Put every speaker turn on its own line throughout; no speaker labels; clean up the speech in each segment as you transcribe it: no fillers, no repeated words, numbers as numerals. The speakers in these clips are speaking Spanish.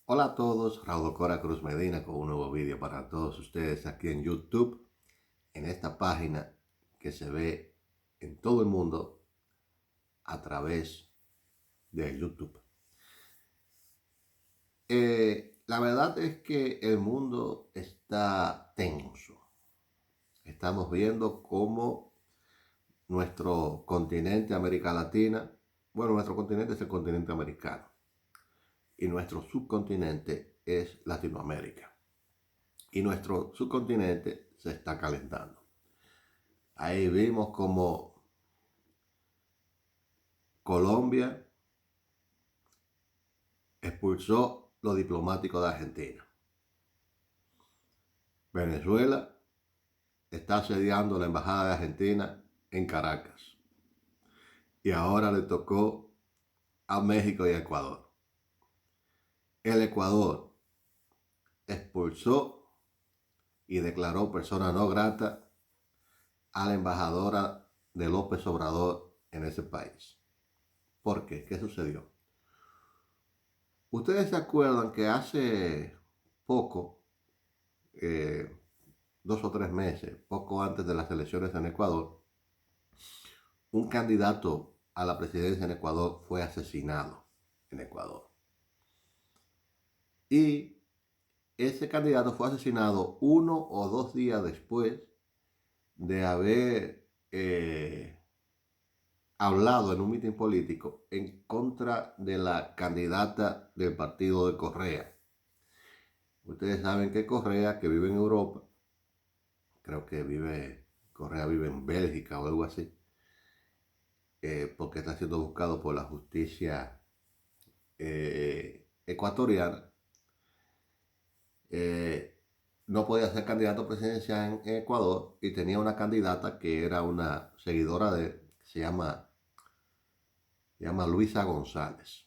Hola a todos, Raúl Cora Cruz Medina con un nuevo vídeo para todos ustedes aquí en YouTube, en esta página que se ve en todo el mundo a través de YouTube. La verdad es que el mundo está tenso. Estamos viendo cómo nuestro continente, América Latina, nuestro continente es el continente americano y nuestro subcontinente es Latinoamérica. Y nuestro subcontinente se está calentando. Ahí vimos como Colombia expulsó los diplomáticos de Argentina. Venezuela está asediando la embajada de Argentina en Caracas. Y ahora le tocó a México y a Ecuador. El Ecuador expulsó y declaró persona no grata a la embajadora de López Obrador en ese país. ¿Por qué? ¿Qué sucedió? Ustedes se acuerdan que hace poco, 2 o 3 meses, poco antes de las elecciones en Ecuador, un candidato a la presidencia en Ecuador fue asesinado en Ecuador. Y ese candidato fue asesinado 1 o 2 días después de haber hablado en un mitin político en contra de la candidata del partido de Correa. Ustedes saben que Correa, que vive en Europa, creo que Correa vive en Bélgica o algo así, porque está siendo buscado por la justicia ecuatoriana. No podía ser candidato presidencial en Ecuador y tenía una candidata que era una seguidora de él, se llama Luisa González.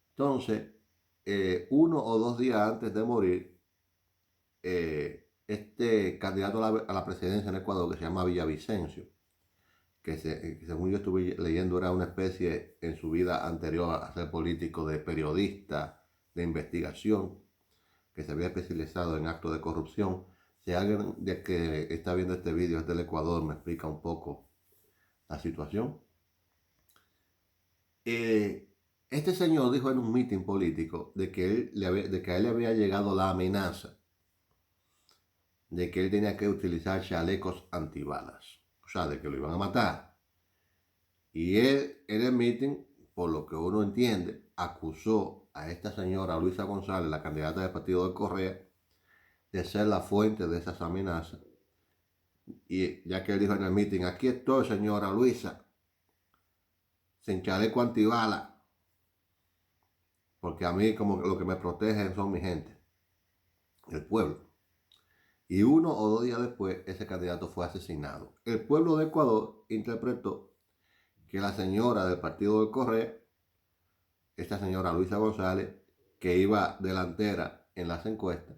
Entonces, 1 o 2 días antes de morir, este candidato a la presidencia en Ecuador, que se llama Villavicencio, que según yo estuve leyendo era una especie en su vida anterior a ser político de periodista, de investigación, que se había especializado en actos de corrupción. Si alguien de que está viendo este vídeo es del Ecuador, me explica un poco la situación. Este señor dijo en un mitin político de que a él le había llegado la amenaza de que él tenía que utilizar chalecos antibalas, o sea, de que lo iban a matar. Y él en el mitin, por lo que uno entiende, acusó a esta señora Luisa González, la candidata del partido de Correa, de ser la fuente de esas amenazas. Y ya que él dijo en el mitin, aquí estoy, señora Luisa, sin chaleco antibala, porque a mí como lo que me protegen son mi gente, el pueblo. Y 1 o 2 días después, ese candidato fue asesinado. El pueblo de Ecuador interpretó que la señora del partido de Correa, esta señora Luisa González, que iba delantera en las encuestas,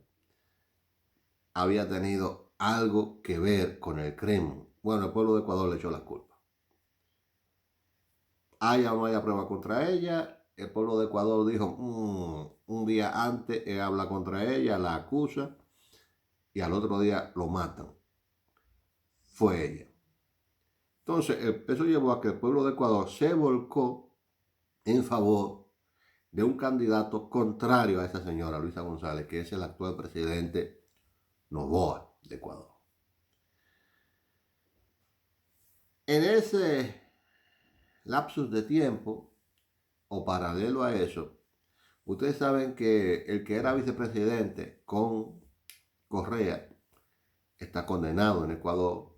había tenido algo que ver con el crimen. Bueno, el pueblo de Ecuador le echó la culpa. Haya o no haya prueba contra ella, el pueblo de Ecuador dijo, un día antes él habla contra ella, la acusa y al otro día lo matan. Fue ella. Entonces, eso llevó a que el pueblo de Ecuador se volcó en favor de un candidato contrario a esa señora, Luisa González, que es el actual presidente Noboa de Ecuador. En ese lapsus de tiempo, o paralelo a eso, ustedes saben que el que era vicepresidente con Correa está condenado en Ecuador,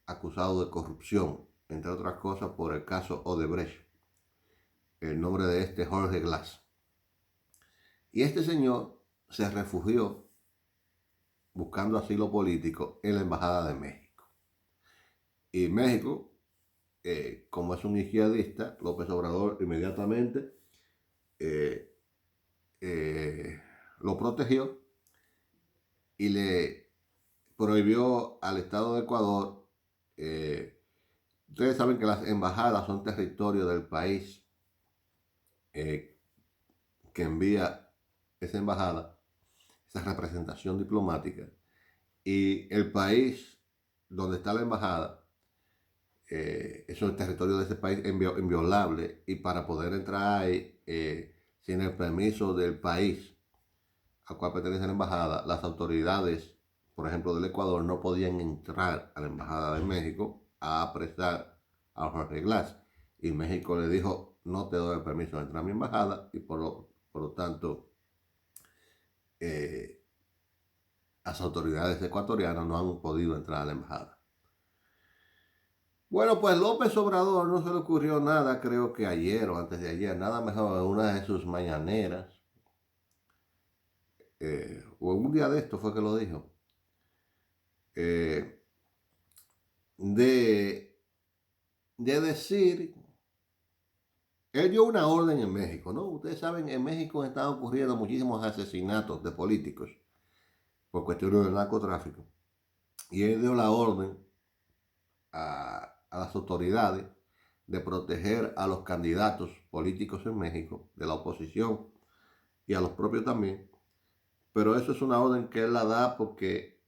acusado de corrupción, entre otras cosas por el caso Odebrecht. El nombre de este Jorge Glass. Y este señor se refugió buscando asilo político en la Embajada de México. Y México, como es un izquierdista, López Obrador inmediatamente eh, lo protegió y le prohibió al Estado de Ecuador. Ustedes saben que las embajadas son territorio del país que envía esa embajada, esa representación diplomática, y el país donde está la embajada, eso es el territorio de ese país inviolable, y para poder entrar ahí, sin el permiso del país al cual pertenece la embajada, las autoridades, por ejemplo, del Ecuador, no podían entrar a la embajada de México a apresar a Jorge Glass. Y México le dijo, no te doy el permiso de entrar a mi embajada, y por lo tanto, eh, las autoridades ecuatorianas no han podido entrar a la embajada. Bueno, pues López Obrador no se le ocurrió nada, creo que ayer o antes de ayer, nada mejor en una de sus mañaneras, o en un día de esto fue que lo dijo, eh, de, de decir, él dio una orden en México, ¿no? Ustedes saben, en México están ocurriendo muchísimos asesinatos de políticos por cuestiones del narcotráfico. Y él dio la orden a las autoridades de proteger a los candidatos políticos en México, de la oposición y a los propios también. Pero eso es una orden que él la da porque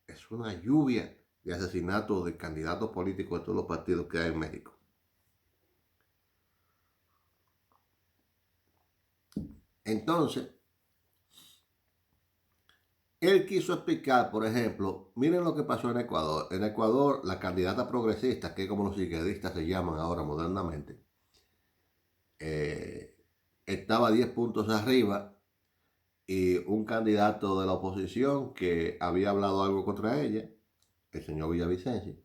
es una lluvia de asesinatos de candidatos políticos de todos los partidos que hay en México. Entonces, él quiso explicar, por ejemplo, miren lo que pasó en Ecuador. En Ecuador, la candidata progresista, que es como los izquierdistas se llaman ahora modernamente, eh, estaba 10 puntos arriba, y un candidato de la oposición que había hablado algo contra ella, el señor Villavicencio,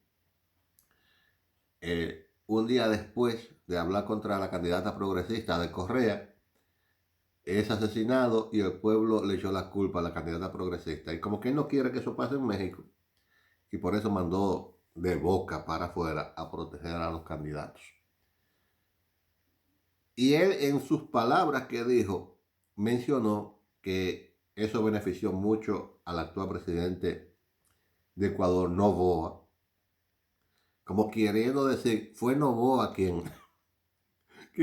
un día después de hablar contra la candidata progresista de Correa, es asesinado y el pueblo le echó la culpa a la candidata progresista. Y como que él no quiere que eso pase en México, y por eso mandó de boca para afuera a proteger a los candidatos. Y él en sus palabras que dijo, mencionó que eso benefició mucho al actual presidente de Ecuador, Noboa, como queriendo decir, fue Noboa quien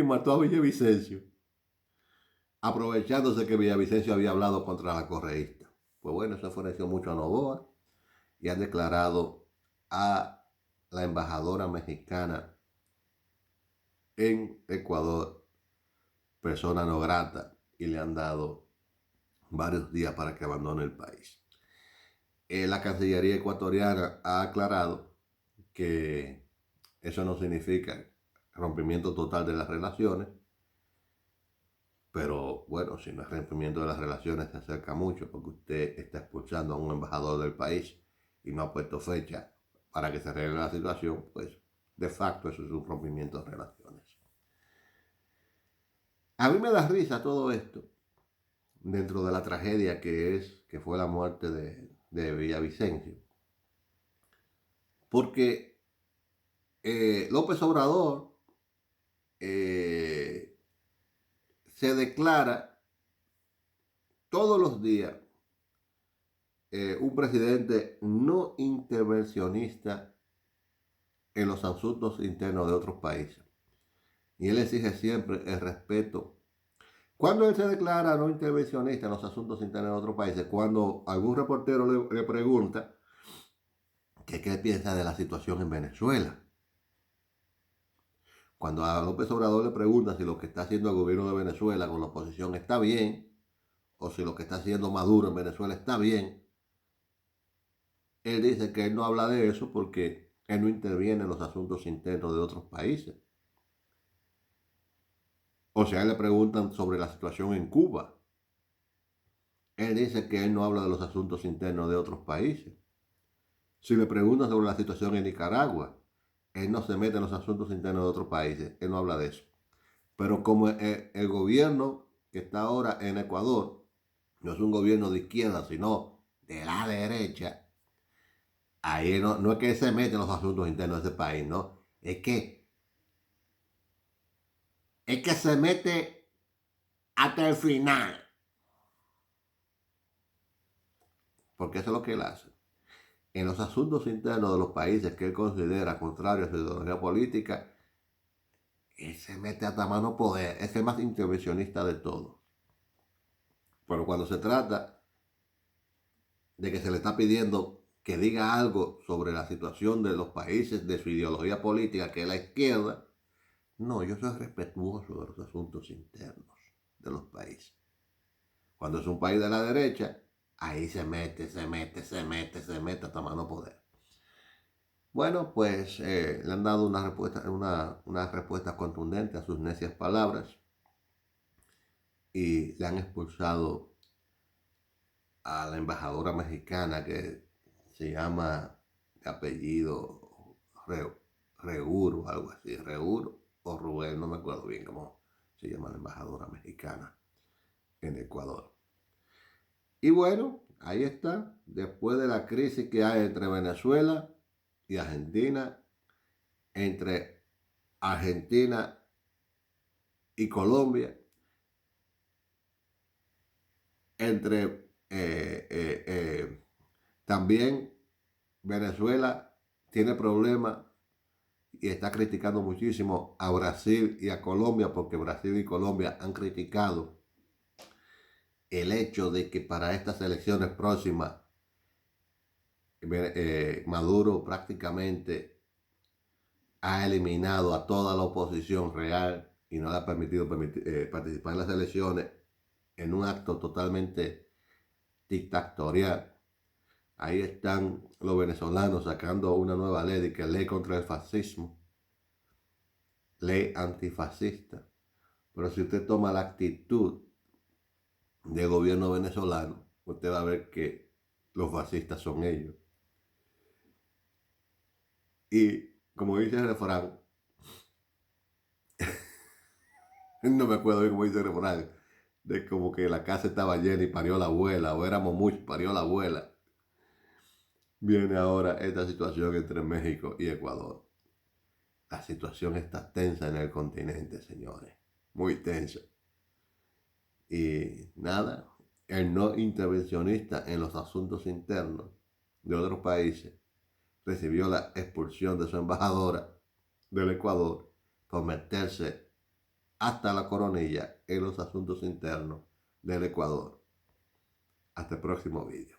mató a Villavicencio, aprovechándose que Villavicencio había hablado contra la correísta. Pues bueno, eso favoreció mucho a Noboa, y han declarado a la embajadora mexicana en Ecuador persona no grata, y le han dado varios días para que abandone el país. La Cancillería ecuatoriana ha aclarado que eso no significa rompimiento total de las relaciones, pero bueno, si no es rompimiento de las relaciones, se acerca mucho, porque usted está expulsando a un embajador del país y no ha puesto fecha para que se arregle la situación, pues de facto eso es un rompimiento de relaciones. A mí me da risa todo esto, dentro de la tragedia que fue la muerte de Villavicencio, porque López Obrador eh, se declara todos los días un presidente no intervencionista en los asuntos internos de otros países. Y él exige siempre el respeto. Cuando él se declara no intervencionista en los asuntos internos de otros países, cuando algún reportero le pregunta que qué piensa de la situación en Venezuela. Cuando a López Obrador le pregunta si lo que está haciendo el gobierno de Venezuela con la oposición está bien, o si lo que está haciendo Maduro en Venezuela está bien, él dice que él no habla de eso porque él no interviene en los asuntos internos de otros países. O sea, le preguntan sobre la situación en Cuba. Él dice que él no habla de los asuntos internos de otros países. Si le preguntan sobre la situación en Nicaragua, él no se mete en los asuntos internos de otros países. Él no habla de eso. Pero como el gobierno que está ahora en Ecuador no es un gobierno de izquierda, sino de la derecha, ahí no es que se mete en los asuntos internos de ese país, no. Es que se mete hasta el final. Porque eso es lo que él hace. En los asuntos internos de los países que él considera contrarios a su ideología política, él se mete hasta mano poder. Es el más intervencionista de todos. Pero cuando se trata de que se le está pidiendo que diga algo sobre la situación de los países, de su ideología política, que es la izquierda, no, yo soy respetuoso de los asuntos internos de los países. Cuando es un país de la derecha, ahí se mete hasta más no poder. Bueno, pues le han dado una respuesta contundente a sus necias palabras y le han expulsado a la embajadora mexicana que se llama de apellido Reur o algo así, Reur o Rubén, no me acuerdo bien cómo se llama la embajadora mexicana en Ecuador. Y bueno, ahí está, después de la crisis que hay entre Venezuela y Argentina, entre Argentina y Colombia, entre también Venezuela tiene problemas y está criticando muchísimo a Brasil y a Colombia porque Brasil y Colombia han criticado el hecho de que para estas elecciones próximas Maduro prácticamente ha eliminado a toda la oposición real y no le ha permitido participar en las elecciones en un acto totalmente dictatorial. Ahí están los venezolanos sacando una nueva ley de que ley contra el fascismo, ley antifascista. Pero si usted toma la actitud del gobierno venezolano, usted va a ver que los fascistas son ellos. Y como dice el refrán, no me acuerdo bien cómo dice el refrán, de como que la casa estaba llena y parió la abuela, o éramos muchos, parió la abuela. Viene ahora esta situación entre México y Ecuador. La situación está tensa en el continente, señores, muy tensa. Y nada, el no intervencionista en los asuntos internos de otros países recibió la expulsión de su embajadora del Ecuador por meterse hasta la coronilla en los asuntos internos del Ecuador. Hasta el próximo vídeo.